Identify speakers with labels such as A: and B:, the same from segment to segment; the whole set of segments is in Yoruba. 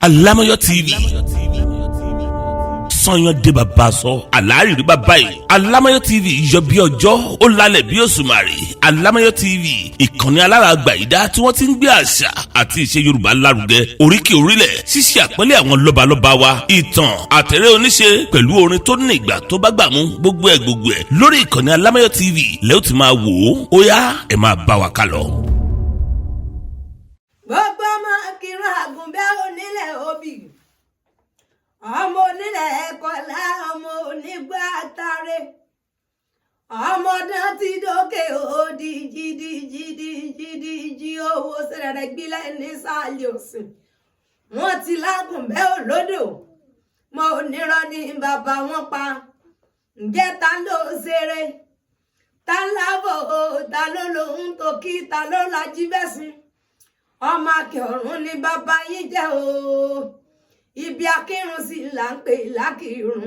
A: Alamayo TV. Sọyàn dé bàbá sọ àlárìrí bàbá yìí. Alamayo TV yọ bí ọjọ́ ó lálẹ́ bí òṣùmàrè. Alamayo TV ìkànnì alárààgbà ìdá tí wọ́n ti ń gbé àṣà àti ìṣe Yorùbá lárugẹ. Oríkì orílẹ̀ ṣíṣe àpọ́nlé àwọn lọ́balọ́ba wa. Ìtàn àtẹ̀rẹ́ oníṣe pẹ̀lú orin tó ní ìgbà tó bá gbà mú gbogbo ẹ̀ lórí ìkànnì Alamayo TV lẹ́ ó ti máa wò ó. Ó yá ẹ máa bá wa ká lọ.
B: Gbogbo ọmọ kìrún àgùnbẹ́ onílẹ̀ òbí. Ọmọ onílẹ̀ ẹ̀kọ́lá ọmọ onígbà àtàrẹ. Ọmọdé ti dókè òdì jídí owó sẹ̀rẹ̀ gbilẹ̀ ní sàlẹ̀ òsìn. Wọ́n ti lágùnbẹ́ olódò. Mo onírọ́ ní bàbá wọn pa. Ǹjẹ́ ta ló ṣeré? Ta lábọ̀ ta ló lòun tó kí ta ló lají bẹ́sìn? Ọmọ akẹ́ọ̀rún ni bàbá yín jẹ́ o. Ibi akírun sí là ń pè lákìrun.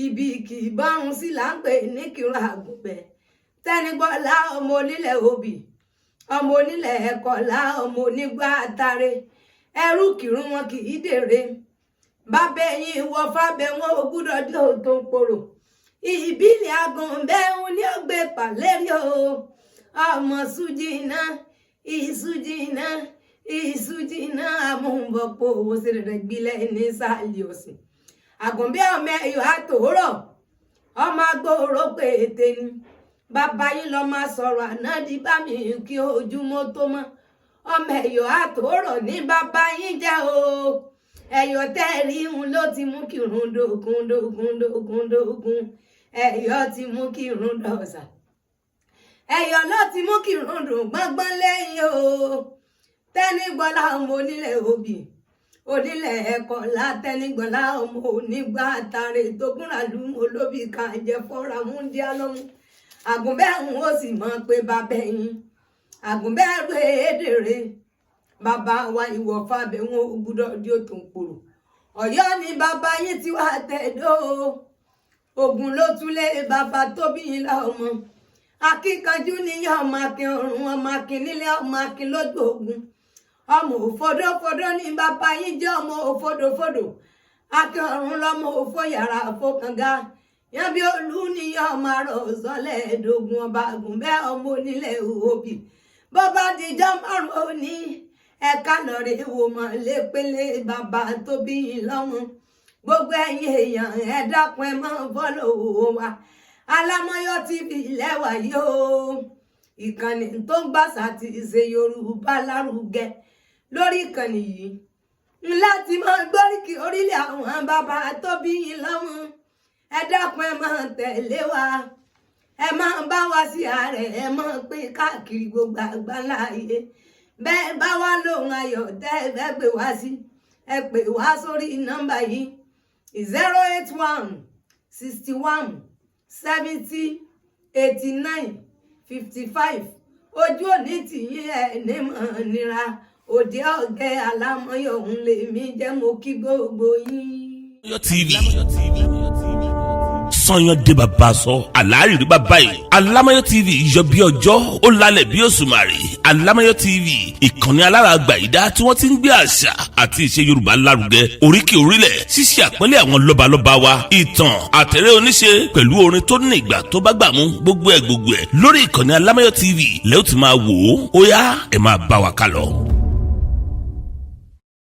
B: Ibi kìbọrun sí là ń pè ní kírun àgùnbẹ́. Tẹ́nigbọ́lá ọmọ onílẹ̀ òbí. Ọmọ onílẹ̀ ẹ̀kọ́lá ọmọ onígbà àtàrẹ. Ẹrú kírun wọn kì í dèrè. Bàbá ẹ̀yìn wọ fábẹ́ wọn ò gbúdọ̀ dé òtò ń porò. Ìbílẹ̀ àgùnbẹ́ ń ní ọgbẹ́ pàlẹ́rì o. Ọmọ Sújìnà. Ìsújìnà amúnbọ̀pọ̀ owó sẹ̀rẹ̀ gbilẹ̀ ní sàlẹ̀ òsìn. Àgùnbẹ́ ọmọ ẹ̀yọ́ àtòrọ̀ ọmọ agbóhóró pé ètè ni. Bàbá yín lọ máa sọ̀rọ̀ ànádì bá mi kí ojúmọ́ tó mọ́. Ọmọ ẹ̀yọ́ àtòrọ̀ ní bàbá yín jẹ́ o. Ẹ̀yọ́ tẹ́ẹ̀rí ń ló ti mú kí irun dógún. Ẹ̀yọ́ ti mú kí irun dọ̀sà. Ẹ̀yọ́ ló ti mú kí irun dùn gbọ́ngbọ́n lẹ́yìn o. Tẹ́nigbọ́lá ọmọ onílẹ̀ òbí. Onílẹ̀ ẹ̀kọ́lá Tẹ́nigbọ́lá ọmọ onígbà àtàrẹ tó gúnra lù olóbì kan jẹ́ fọ́ra mú dí alọ́mú. Àgùnbẹ́ ń ó sì mọ̀ pé bàbá ẹ̀yìn. Àgùnbẹ́ rẹ̀ èdèrè. Bàbá wa ìwọ̀ fàbẹ̀ wọn ò gbúdọ̀ di òtún pòrò. Ọ̀yọ́ ni bàbá yín ti wá tẹ̀dó. Ògùn ló túlé bàbá tó bí yín lọ́mọ. Akíkanjú níyà ọmọ akin ọ̀run ọmọ akin nílé ọmọ akin lójú ogun. Ọmọ òfodófodó ní bàbá yín jẹ́ ọmọ òfodófodó. Akin ọ̀run lọ́mọ òfò yàrá òfòkànga. Yan bí olú níyà ọmọ àrọ̀ sọ́lẹ̀ ẹ̀dógún ọba àgùnbẹ́ ọmọ onílẹ̀ òbí. Bọ́bá dìjọ́ márùn-ún òní ẹ̀ka lọ́rẹ̀ wò mọ̀ lépele bàbá tó bí yín lọ́mọ. Gbogbo ẹ̀yin èèyàn ẹ dákun ẹ máa fọ́lọ̀ wa. Alamayo TV lẹ́wà yóò. Ìkànnì tó ń gbàsà ti ṣe Yorùbá lárugẹ lórí ìkànnì yìí. Láti máa gbóríkì orílẹ̀ àwọn bàbá tó bí yín lọ́mọ. Ẹ dákun ẹ máa tẹ̀lé wa. Ẹ máa bá wa sí ààrẹ ẹ máa pín káàkiri gbogbo àgbáláyé. Bẹ́ẹ̀ bá wá lóhun ayọ̀ tẹ́ ẹ fẹ́ pè wá sí. Ẹ pè wá sórí nọ́mbà yìí 081 61 70 89 55. Ojú òní tìyín ẹ̀ ní mọ̀ nira. Òde ọ̀gẹ́ Alamayo ń lè mí jẹ́ mo kí gbogbo yín.
A: Alamayo TV. Sọyàn dé bàbá sọ àlárìrí bàbá yìí. Alamayo TV yọ bí ọjọ́ ó lálẹ́ bí òṣùmàrè. Alamayo TV ìkànnì alárààgbà ìdá tí wọ́n ti ń gbé àṣà àti ìṣe Yorùbá lárugẹ. Oríkì orílẹ̀ ṣíṣe àpọ́nlé àwọn lọ́balọ́ba wa. Ìtàn àtẹ̀rẹ́ oníṣe pẹ̀lú orin tó ní ìgbà tó bá gbà mú gbogbo ẹ̀ lórí ìkànnì Alamayo TV lẹ́ ó ti máa wò ó. Ó yá ẹ máa bá wa ká lọ.